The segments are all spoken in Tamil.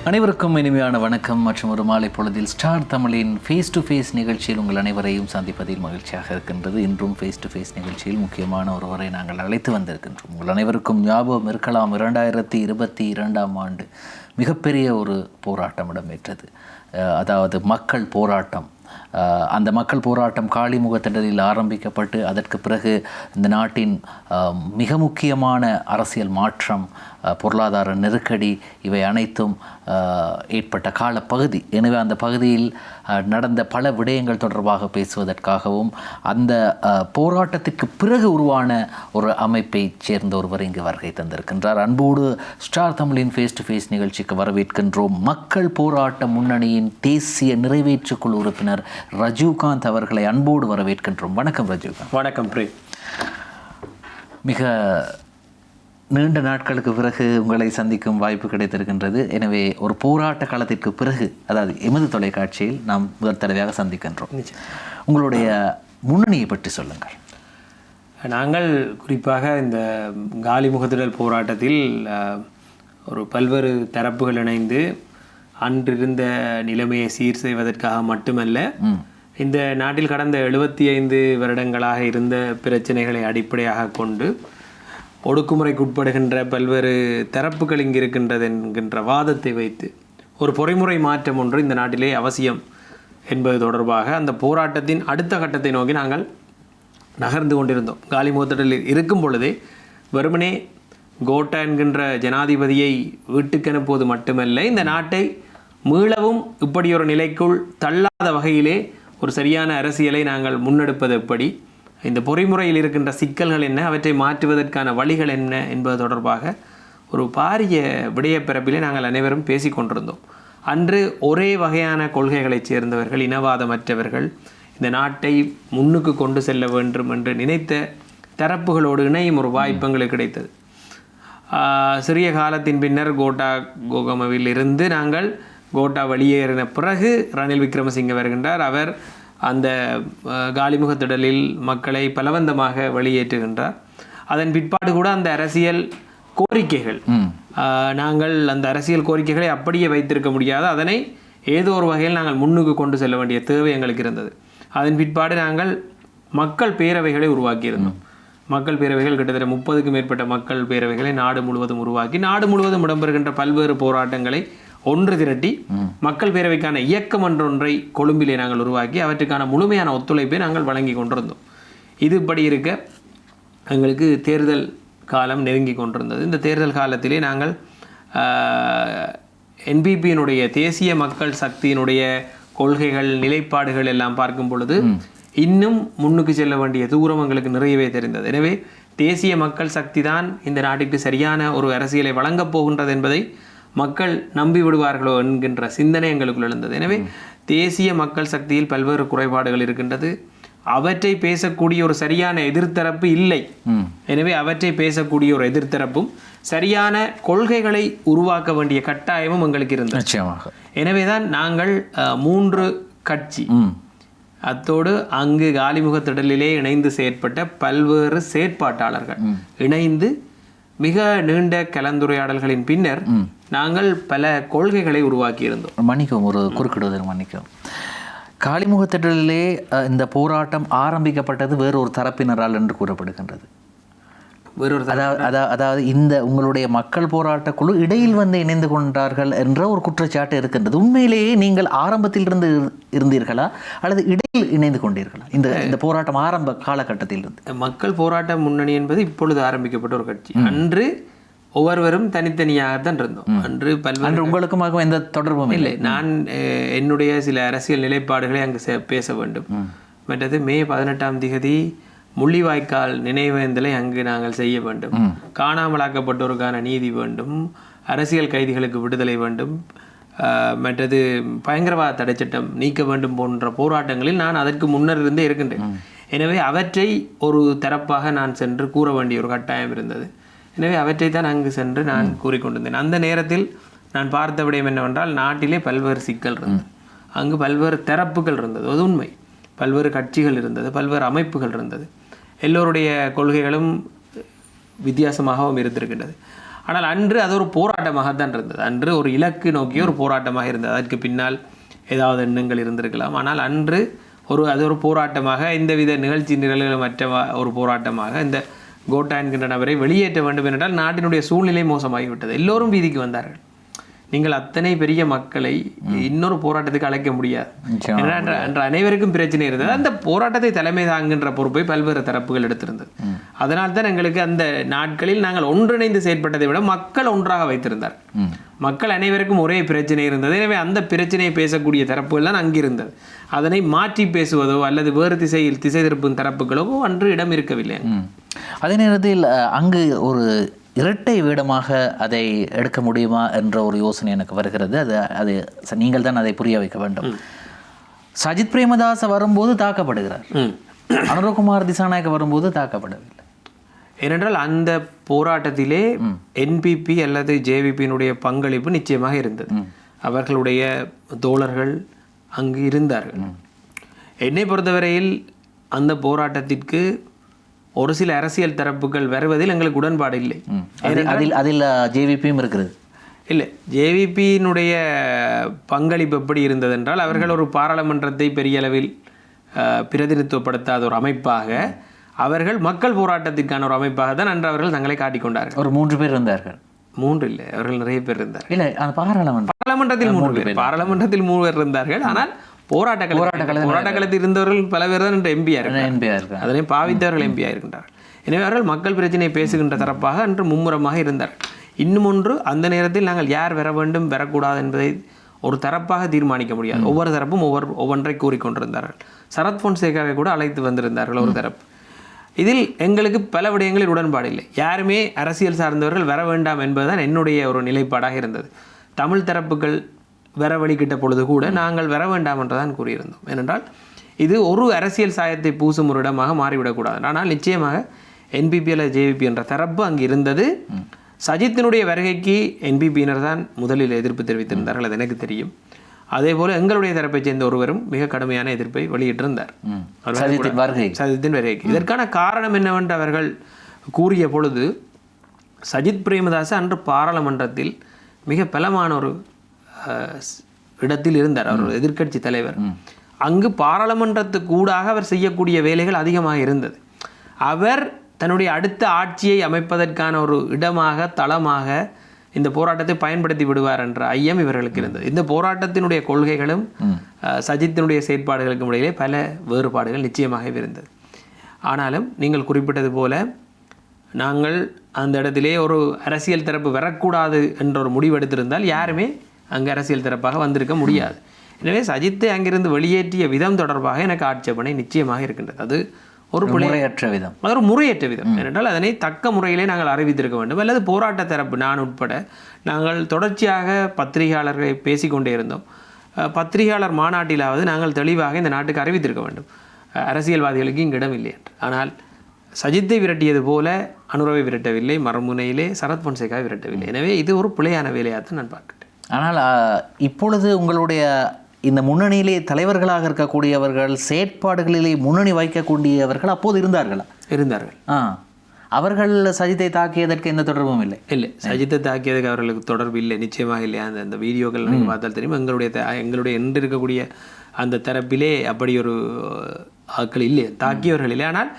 அனைவருக்கும் இனிமையான வணக்கம் மற்றும் ஒரு மாலை பொழுதில் ஸ்டார் தமிழின் ஃபேஸ் டு ஃபேஸ் நிகழ்ச்சியில் உங்கள் அனைவரையும் சந்திப்பதில் மகிழ்ச்சியாக இருக்கின்றது. இன்றும் ஃபேஸ் டு ஃபேஸ் நிகழ்ச்சியில் முக்கியமான ஒருவரை நாங்கள் அழைத்து வந்திருக்கின்றோம். உங்கள் அனைவருக்கும் ஞாபகம் இருக்கலாம், 2022ஆம் ஆண்டு மிகப்பெரிய ஒரு போராட்டம் இடம்பெற்றது. அதாவது மக்கள் போராட்டம். அந்த மக்கள் போராட்டம் காளிமுகத்திடலில் ஆரம்பிக்கப்பட்டு அதற்கு பிறகு இந்த நாட்டின் மிக முக்கியமான அரசியல் மாற்றம், பொருளாதார நெருக்கடி, இவை அனைத்தும் ஏற்பட்ட காலப்பகுதி. எனவே அந்த பகுதியில் நடந்த பல விடயங்கள் தொடர்பாக பேசுவதற்காகவும் அந்த போராட்டத்திற்கு பிறகு உருவான ஒரு அமைப்பை சேர்ந்த ஒருவர் இங்கு வருகை தந்திருக்கின்றார். அன்போடு ஸ்டார் தமிழின் ஃபேஸ் டு ஃபேஸ் நிகழ்ச்சிக்கு வரவேற்கின்றோம். மக்கள் போராட்ட முன்னணியின் தேசிய நிறைவேற்றுக்குழு உறுப்பினர் ரஜினிகாந்த் அவர்களை அன்போடு வரவேற்கின்றோம். வணக்கம் ரஜினிகாந்த். வணக்கம் பிரே. மிக நீண்ட நாட்களுக்கு பிறகு உங்களை சந்திக்கும் வாய்ப்பு கிடைத்திருக்கின்றது. எனவே ஒரு போராட்ட காலத்திற்கு பிறகு, அதாவது எமது தொலைக்காட்சியில் நாம் முதல் தடவையாக சந்திக்கின்றோம். உங்களுடைய முன்னணியை பற்றி சொல்லுங்கள். நாங்கள் குறிப்பாக இந்த காலிமுகத்திடல் போராட்டத்தில் ஒரு பல்வேறு தரப்புகள் இணைந்து அன்றிருந்த நிலைமையை சீர் செய்வதற்காக மட்டுமல்ல, இந்த நாட்டில் கடந்த 75 வருடங்களாக இருந்த பிரச்சனைகளை அடிப்படையாக கொண்டு ஒடுக்குமுறைக்குட்படுகின்ற பல்வேறு தரப்புகள் இங்கு இருக்கின்றது என்கின்ற வாதத்தை வைத்து ஒரு பொறிமுறை மாற்றம் ஒன்று இந்த நாட்டிலே அவசியம் என்பது தொடர்பாக அந்த போராட்டத்தின் அடுத்த கட்டத்தை நோக்கி நாங்கள் நகர்ந்து கொண்டிருந்தோம். காலிமுகத்திடலில் இருக்கும் பொழுதே வெறுமனே கோட்டா என்கின்ற ஜனாதிபதியை வீட்டுக்கு அனுப்புவது மட்டுமல்ல, இந்த நாட்டை மீளவும் இப்படி ஒரு நிலைக்குள் தள்ளாத வகையிலே ஒரு சரியான அரசியலை நாங்கள் முன்னெடுப்பது எப்படி, இந்த பொறிமுறையில் இருக்கின்ற சிக்கல்கள் என்ன, அவற்றை மாற்றுவதற்கான வழிகள் என்ன என்பது தொடர்பாக ஒரு பாரிய விடயப்பிறப்பிலே நாங்கள் அனைவரும் பேசி கொண்டிருந்தோம். அன்று ஒரே வகையான கொள்கைகளைச் சேர்ந்தவர்கள், இனவாதமற்றவர்கள், இந்த நாட்டை முன்னுக்கு கொண்டு செல்ல வேண்டும் என்று நினைத்த தரப்புகளோடு இணையும் ஒரு வாய்ப்பு எங்களுக்கு கிடைத்தது. சிறிய காலத்தின் பின்னர் கோட்டா கோகமவில் இருந்து நாங்கள் கோட்டா வெளியேறின பிறகு ரணில் விக்ரமசிங்க வருகின்றார். அவர் அந்த காலிமுகத்திடலில் மக்களை பலவந்தமாக வெளியேற்றுகின்றார். அதன் பிற்பாடு கூட அந்த அரசியல் கோரிக்கைகள், நாங்கள் அந்த அரசியல் கோரிக்கைகளை அப்படியே வைத்திருக்க முடியாது, அதனை ஏதோ ஒரு வகையில் நாங்கள் முன்னுக்கு கொண்டு செல்ல வேண்டிய தேவை எங்களுக்கு இருந்தது. அதன் பிற்பாடு நாங்கள் மக்கள் பேரவைகளை உருவாக்கியிருந்தோம். மக்கள் பேரவைகள் கிட்டத்தட்ட 30க்கும் மேற்பட்ட மக்கள் பேரவைகளை நாடு முழுவதும் உருவாக்கி நாடு முழுவதும் இடம்பெறுகின்ற பல்வேறு போராட்டங்களை ஒன்று திரட்டி மக்கள் பேரவைக்கான இயக்கம் ஒன்றை கொழும்பிலே நாங்கள் உருவாக்கி அவற்றுக்கான முழுமையான ஒத்துழைப்பை நாங்கள் வழங்கி கொண்டிருந்தோம். இதுபடி இருக்க எங்களுக்கு தேர்தல் காலம் நெருங்கி கொண்டிருந்தது. இந்த தேர்தல் காலத்திலே நாங்கள் என்பிபியினுடைய தேசிய மக்கள் சக்தியினுடைய கொள்கைகள், நிலைப்பாடுகள் எல்லாம் பார்க்கும் பொழுது இன்னும் முன்னுக்கு செல்ல வேண்டிய தூரம் எங்களுக்கு நிறையவே தெரிந்தது. எனவே தேசிய மக்கள் சக்தி தான் இந்த நாட்டிற்கு சரியான ஒரு அரசியலை வழங்கப் போகின்றது என்பதை மக்கள் நம்பி விடுவார்களோ என்கின்ற சிந்தனை எங்களுக்குள் எழுந்தது. எனவே தேசிய மக்கள் சக்தியில் பல்வேறு குறைபாடுகள் இருக்கின்றது. அவற்றை பேசக்கூடிய ஒரு சரியான எதிர்த்தரப்பு இல்லை. எனவே அவற்றை பேசக்கூடிய ஒரு எதிர்த்தரப்பும் சரியான கொள்கைகளை உருவாக்க வேண்டிய கட்டாயமும் எங்களுக்கு இருந்தது. எனவேதான் நாங்கள் 3 கட்சி, அத்தோடு அங்கு காலிமுகத்திடலிலே இணைந்து செயற்பட்ட பல்வேறு செயற்பாட்டாளர்கள் இணைந்து மிக நீண்ட கலந்துரையாடல்களின் பின்னர் நாங்கள் பல கொள்கைகளை உருவாக்கியிருந்தோம். மன்னிக்கும், ஒரு குறுக்கிடுவதற்கு மன்னிக்கும். காலிமுகத்திடலிலே இந்த போராட்டம் ஆரம்பிக்கப்பட்டது வேறொரு தரப்பினரால் என்று கூறப்படுகின்றது. அதாவது இந்த உங்களுடைய மக்கள் போராட்ட குழு இடையில் வந்து இணைந்து கொண்டார்கள் என்ற ஒரு குற்றச்சாட்டு இருக்கின்றது. உண்மையிலேயே நீங்கள் ஆரம்பத்தில் இருந்து இருந்தீர்களா அல்லது இடையில் இணைந்து கொண்டீர்களா? இந்த போராட்டம் ஆரம்ப காலகட்டத்தில் இருந்து மக்கள் போராட்ட முன்னணி என்பது இப்பொழுது ஆரம்பிக்கப்பட்ட ஒரு கட்சி. அன்று ஒவ்வொருவரும் தனித்தனியாகத்தான் இருந்தோம். அன்று பல்வேறு உங்களுக்குமாக எந்த தொடர்பும் இல்லை. நான் என்னுடைய சில அரசியல் நிலைப்பாடுகளை அங்கு பேச வேண்டும். மற்றது மே 18ஆம் தேதி முள்ளிவாய்க்கால் நினைவேந்தலை அங்கு நாங்கள் செய்ய வேண்டும். காணாமலாக்கப்பட்டோருக்கான நீதி வேண்டும், அரசியல் கைதிகளுக்கு விடுதலை வேண்டும், மற்றது பயங்கரவாத தடை சட்டம் நீக்க வேண்டும் போன்ற போராட்டங்களில் நான் அதற்கு முன்னர் இருந்தே இருக்கின்றேன். எனவே அவற்றை ஒரு தரப்பாக நான் சென்று கூற வேண்டிய ஒரு கட்டாயம் இருந்தது. எனவே அவற்றை தான் அங்கு சென்று நான் கூறிக்கொண்டிருந்தேன். அந்த நேரத்தில் நான் பார்த்த விடயம் என்னவென்றால், நாட்டிலே பல்வேறு சிக்கல் இருந்தது, அங்கு பல்வேறு தரப்புகள் இருந்தது, அது உண்மை. பல்வேறு கட்சிகள் இருந்தது, பல்வேறு அமைப்புகள் இருந்தது, எல்லோருடைய கொள்கைகளும் வித்தியாசமாகவும் இருந்திருக்கின்றது. ஆனால் அன்று அது ஒரு போராட்டமாகத்தான் இருந்தது. அன்று ஒரு இலக்கு நோக்கிய ஒரு போராட்டமாக இருந்தது. அதற்கு பின்னால் ஏதாவது எண்ணங்கள் இருந்திருக்கலாம். ஆனால் அன்று அது ஒரு போராட்டமாக, இந்தவித நிகழ்ச்சி நிரல்கள் மற்ற ஒரு போராட்டமாக இந்த கோட்டா என்கின்ற நபரை வெளியேற்ற வேண்டும் என்றால் நாட்டினுடைய சூழ்நிலை மோசமாகிவிட்டது. எல்லோரும் வீதிக்கு வந்தார்கள். நீங்கள் அத்தனை பெரிய மக்களை இன்னொரு போராட்டத்துக்கு அழைக்க முடியாது. என்ற அனைவருக்கும் பிரச்சனை இருந்தது. அந்த போராட்டத்தை தலைமை தாங்குகின்ற பொறுப்பை பல்வேறு தரப்புகள் எடுத்திருந்தது. அதனால் தான் எங்களுக்கு அந்த நாட்களில் நாங்கள் ஒன்றிணைந்து செயற்பட்டதை விட மக்கள் ஒன்றாக வைத்திருந்தார். மக்கள் அனைவருக்கும் ஒரே பிரச்சனை இருந்தது. எனவே அந்த பிரச்சனையை பேசக்கூடிய தரப்புகள் தான் அங்கிருந்தது. அதனை மாற்றி பேசுவதோ அல்லது வேறு திசை திருப்பும் தரப்புகளோ அன்று இடம் இருக்கவில்லை. அதே நேரத்தில் அங்கு ஒரு இரட்டை வேடமாக அதை எடுக்க முடியுமா என்ற ஒரு யோசனை எனக்கு வருகிறது. அது நீங்கள் தான் அதை புரிய வைக்க வேண்டும். சஜித் பிரேமதாச வரும்போது தாக்கப்படுகிறார், அனுரகுமார் திசாநாயக்க வரும்போது தாக்கப்படவில்லை. ஏனென்றால் அந்த போராட்டத்திலே என்பிபி அல்லது ஜேவிபியினுடைய பங்களிப்பு நிச்சயமாக இருந்தது. அவர்களுடைய தோழர்கள் அங்கு இருந்தார்கள். என்னை பொறுத்தவரையில் அந்த போராட்டத்திற்கு ஒரு சில அரசியல் தரப்புகள் வருவதில் எங்களுக்கு உடன்பாடு இல்லை. அதில் ஜேவிபியும் இருக்கிறது. இல்லை, ஜேவிபியினுடைய பங்களிப்பு எப்படி இருந்தது என்றால், அவர்கள் ஒரு பாராளுமன்றத்தை பெரிய அளவில் பிரதிநிதித்துவப்படுத்தாத ஒரு அமைப்பாக, அவர்கள் மக்கள் போராட்டத்திற்கான ஒரு அமைப்பாக தான் அன்று அவர்கள் தங்களை காட்டிக்கொண்டார்கள். ஒரு 3 பேர் இருந்தார்கள். 3 இல்லை, அவர்கள் நிறைய பேர் இருந்தார்கள். இல்லை, அந்த பாராளுமன்றத்தில் 3 பேர், பாராளுமன்றத்தில் 3 பேர் இருந்தார்கள். ஆனால் போராட்ட காலத்தில் இருந்தவர்கள் பல பேர் தான் இன்று எம்பியா இருக்கார்கள். அதனை பாவித்தவர்கள் எம்பியா இருக்கின்றார்கள். எனவே அவர்கள் மக்கள் பிரச்சனையை பேசுகின்ற தரப்பாக அன்று மும்முரமாக இருந்தார்கள். இன்னும் ஒன்று, அந்த நேரத்தில் நாங்கள் யார் வர வேண்டும் வரக்கூடாது என்பதை ஒரு தரப்பாக தீர்மானிக்க முடியாது. ஒவ்வொரு தரப்பும் ஒவ்வொன்றை கூறிக்கொண்டிருந்தார்கள். சரத் பொன்சேகாவை கூட அழைத்து வந்திருந்தார்கள் ஒரு தரப்பு. இதில் எங்களுக்கு பல விடயங்களில் உடன்பாடு இல்லை. யாருமே அரசியல் சார்ந்தவர்கள் வர வேண்டாம் என்பதுதான் என்னுடைய ஒரு நிலைப்பாடாக இருந்தது. தமிழ் தரப்புகள் வர வழிகிட்ட பொழுது கூட நாங்கள் வர வேண்டாம் என்றுதான் கூறியிருந்தோம். ஏனென்றால் இது ஒரு அரசியல் சாயத்தை பூசும் ஒரு இடமாக மாறிவிடக்கூடாது. ஆனால் நிச்சயமாக என்பிபி அல்லது ஜேவிபி என்ற தரப்பு அங்கு இருந்தது. சஜித்தினுடைய வருகைக்கு என்பிபியினர் தான் முதலில் எதிர்ப்பு தெரிவித்திருந்தார்கள், அது எனக்கு தெரியும். அதே போல எங்களுடைய தரப்பை சேர்ந்த ஒருவரும் மிக கடுமையான எதிர்ப்பை வெளியிட்டிருந்தார் சஜித்தின் வருகைக்கு. இதற்கான காரணம் என்னவென்று அவர்கள் கூறிய பொழுது, சஜித் பிரேமதாச அன்று பாராளுமன்றத்தில் மிக பலமான ஒரு இடத்தில் இருந்தார். அவர் எதிர்க்கட்சி தலைவர். அங்கு பாராளுமன்றத்துக்கு ஊடாக அவர் செய்யக்கூடிய வேலைகள் அதிகமாக இருந்தது. அவர் தன்னுடைய அடுத்த ஆட்சியை அமைப்பதற்கான ஒரு இடமாக, தளமாக இந்த போராட்டத்தை பயன்படுத்தி விடுவார் என்ற ஐயம் இவர்களுக்கு இருந்தது. இந்த போராட்டத்தினுடைய கொள்கைகளும் சஜித்தினுடைய செயற்பாடுகளுக்கும் இடையிலே பல வேறுபாடுகள் நிச்சயமாக இருந்தது. ஆனாலும் நீங்கள் குறிப்பிட்டது போல நாங்கள் அந்த இடத்திலே ஒரு அரசியல் தரப்பு வரக்கூடாது என்ற ஒரு முடிவெடுத்திருந்தால் யாருமே அங்கு அரசியல் தரப்பாக வந்திருக்க முடியாது. எனவே சஜித்தை அங்கிருந்து வெளியேற்றிய விதம் தொடர்பாக எனக்கு ஆட்சேபனை நிச்சயமாக இருக்கின்றது. அது ஒரு முறையற்ற விதம், அது ஒரு முறையற்ற விதம். ஏனென்றால் அதனை தக்க முறையிலே நாங்கள் அறிவித்திருக்க வேண்டும். அல்லது போராட்ட தரப்பு, நான் உட்பட நாங்கள் தொடர்ச்சியாக பத்திரிகையாளர்களை பேசிக்கொண்டே இருந்தோம். பத்திரிகையாளர் மாநாட்டிலாவது நாங்கள் தெளிவாக இந்த நாட்டுக்கு அறிவித்திருக்க வேண்டும், அரசியல்வாதிகளுக்கு இங்கு இடம் இல்லை என்று. ஆனால் சஜித்தை விரட்டியது போல அனுரவை விரட்டவில்லை, மறுமுனையிலே சரத் பொன்சேகாவை விரட்டவில்லை. எனவே இது ஒரு பிழையான வேலையாகத்தான் நான் பார்க்கிறேன். ஆனால் இப்பொழுது உங்களுடைய இந்த முன்னணியிலே தலைவர்களாக இருக்கக்கூடியவர்கள், செயற்பாடுகளிலே முன்னணி வைக்கக்கூடியவர்கள் அப்போது இருந்தார்கள். அவர்கள் சஜித்தை தாக்கியதற்கு எந்த தொடர்பும் இல்லை. சஜித்தை தாக்கியதுக்கு அவர்களுக்கு தொடர்பு இல்லை, நிச்சயமாக இல்லை. அந்த வீடியோக்கள் நீங்கள் பார்த்தால் தெரியும். எங்களுடைய என்று இருக்கக்கூடிய அந்த தரப்பிலே அப்படி ஒரு ஆட்கள் இல்லை, தாக்கியவர்கள் இல்லை. ஆனால்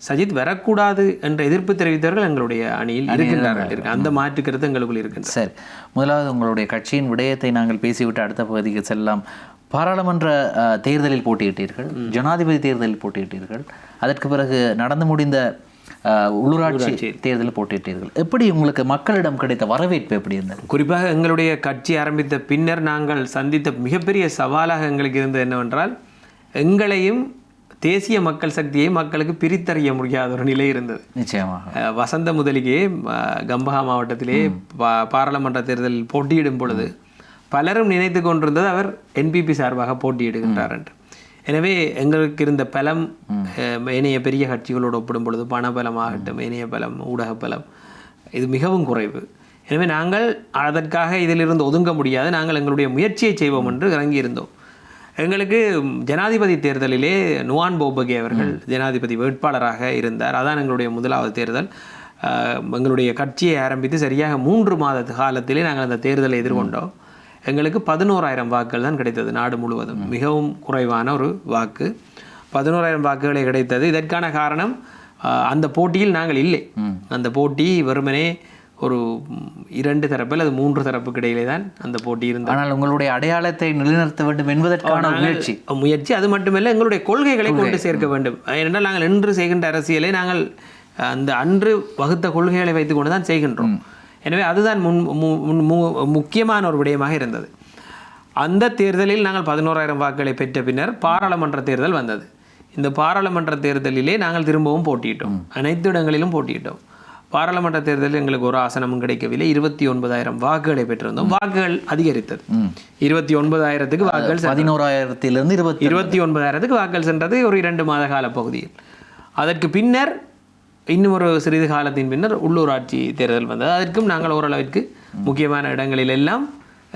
சஜித் வரக்கூடாது என்ற எதிர்ப்பு தெரிவித்தவர்கள் எங்களுடைய அணியில் இருக்கின்றார்கள். அந்த மாற்று கருத்து எங்களுக்குள் இருக்கின்றது. சரி, முதலாவது உங்களுடைய கட்சியின் விடயத்தை நாங்கள் பேசிவிட்டு அடுத்த பகுதிக்கு செல்லலாம். பாராளுமன்ற தேர்தலில் போட்டியிட்டீர்கள், ஜனாதிபதி தேர்தலில் போட்டியிட்டீர்கள், அதற்கு பிறகு நடந்து முடிந்த உள்ளூராட்சி தேர்தலில் போட்டியிட்டீர்கள். எப்படி உங்களுக்கு மக்களிடம் கிடைத்த வரவேற்பு எப்படி இருந்தது? குறிப்பாக எங்களுடைய கட்சி ஆரம்பித்த பின்னர் நாங்கள் சந்தித்த மிகப்பெரிய சவாலாக எங்களுக்கு இருந்தது என்னவென்றால், எங்களையும் தேசிய மக்கள் சக்தியை மக்களுக்கு பிரித்தறிய முடியாத ஒரு நிலை இருந்தது. நிச்சயமாக வசந்த முதலிகே கம்பஹா மாவட்டத்திலே பாராளுமன்ற தேர்தலில் போட்டியிடும் பொழுது பலரும் நினைத்து கொண்டிருந்தது அவர் என்பிபி சார்பாக போட்டியிடுகின்றார் என்று. எனவே எங்களுக்கு இருந்த பலம் ஏனைய பெரிய கட்சிகளோடு ஒப்பிடும் பொழுது பணபலமாகட்டும், ஏனைய பலம், ஊடக பலம், இது மிகவும் குறைவு. எனவே நாங்கள் அதற்காக இதிலிருந்து ஒதுங்க முடியாது, நாங்கள் எங்களுடைய முயற்சியை செய்வோம் என்று இறங்கியிருந்தோம். எங்களுக்கு ஜனாதிபதி தேர்தலிலே நுவான் போபகே அவர்கள் ஜனாதிபதி வேட்பாளராக இருந்தார். அதான் எங்களுடைய முதலாவது தேர்தல். எங்களுடைய கட்சியை ஆரம்பித்து சரியாக 3 மாத காலத்திலே நாங்கள் அந்த தேர்தலை எதிர்கொண்டோம். எங்களுக்கு 11,000 வாக்குகள் தான் கிடைத்தது. நாடு முழுவதும் மிகவும் குறைவான ஒரு வாக்கு. 11,000 வாக்குகளே கிடைத்தது. இதற்கான காரணம் அந்த போட்டியில் நாங்கள் இல்லை. அந்த போட்டி வெறுமனே ஒரு 2 தரப்பு அல்லது 3 தரப்புக்கு இடையிலே தான் அந்த போட்டி இருந்தது. ஆனால் உங்களுடைய அடையாளத்தை நிலைநிறுத்த வேண்டும் என்பதற்கான முயற்சி அது மட்டுமல்ல, எங்களுடைய கொள்கைகளை கொண்டு சேர்க்க வேண்டும். ஏனென்றால் நாங்கள் இன்று செய்கின்ற அரசியலை நாங்கள் அந்த அன்று வகுத்த கொள்கைகளை வைத்துக் கொண்டு தான் செய்கின்றோம். எனவே அதுதான் முக்கியமான ஒரு விடயமாக இருந்தது. அந்த தேர்தலில் நாங்கள் 11,000 வாக்குகளை பெற்ற பின்னர் பாராளுமன்ற தேர்தல் வந்தது. இந்த பாராளுமன்ற தேர்தலிலே நாங்கள் திரும்பவும் போட்டியிட்டோம். அனைத்து இடங்களிலும் போட்டியிட்டோம். பாராளுமன்ற தேர்தலில் எங்களுக்கு ஒரு ஆசனமும் கிடைக்கவில்லை. 29,000 வாக்குகளை பெற்றிருந்தோம். வாக்குகள் அதிகரித்தது. 29,000க்கு வாக்குகள் 11,000 29,000க்கு வாக்குகள் சென்றது ஒரு 2 மாத கால பகுதியில். அதற்கு பின்னர் இன்னும் ஒரு சிறிது காலத்தின் பின்னர் உள்ளூராட்சி தேர்தல் வந்தது. அதற்கும் நாங்கள் ஓரளவிற்கு முக்கியமான இடங்களில் எல்லாம்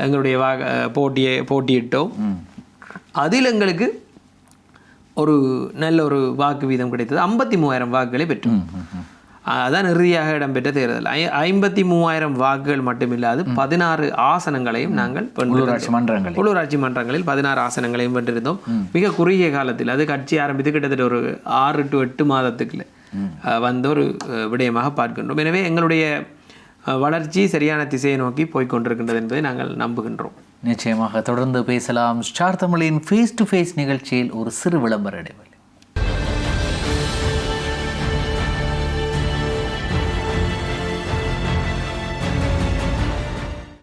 எங்களுடைய போட்டியிட்டோம். அதில் எங்களுக்கு ஒரு நல்ல ஒரு வாக்கு வீதம் கிடைத்தது. 53,000 வாக்குகளை பெற்றோம். அதான் இறுதியாக இடம்பெற்ற தேர்தல். 53,000 வாக்குகள் மட்டுமில்லாது 16 ஆசனங்களையும் நாங்கள் உள்ளூராட்சி மன்றங்களில் 16 ஆசனங்களையும் வென்றிருந்தோம். மிக குறுகிய காலத்தில், அது கட்சி ஆரம்பித்து கிட்டத்தட்ட ஒரு 6 to 8 மாதத்துக்குள்ள வந்த ஒரு விடயமாக பார்க்கின்றோம். எனவே எங்களுடைய வளர்ச்சி சரியான திசையை நோக்கி போய்கொண்டிருக்கின்றது என்பதை நாங்கள் நம்புகின்றோம். நிச்சயமாக தொடர்ந்து பேசலாம். ஸ்டார் தமிழின் ஃபேஸ் டு ஃபேஸ் நிகழ்ச்சியில் ஒரு சிறு விளம்பர இடைவெளி.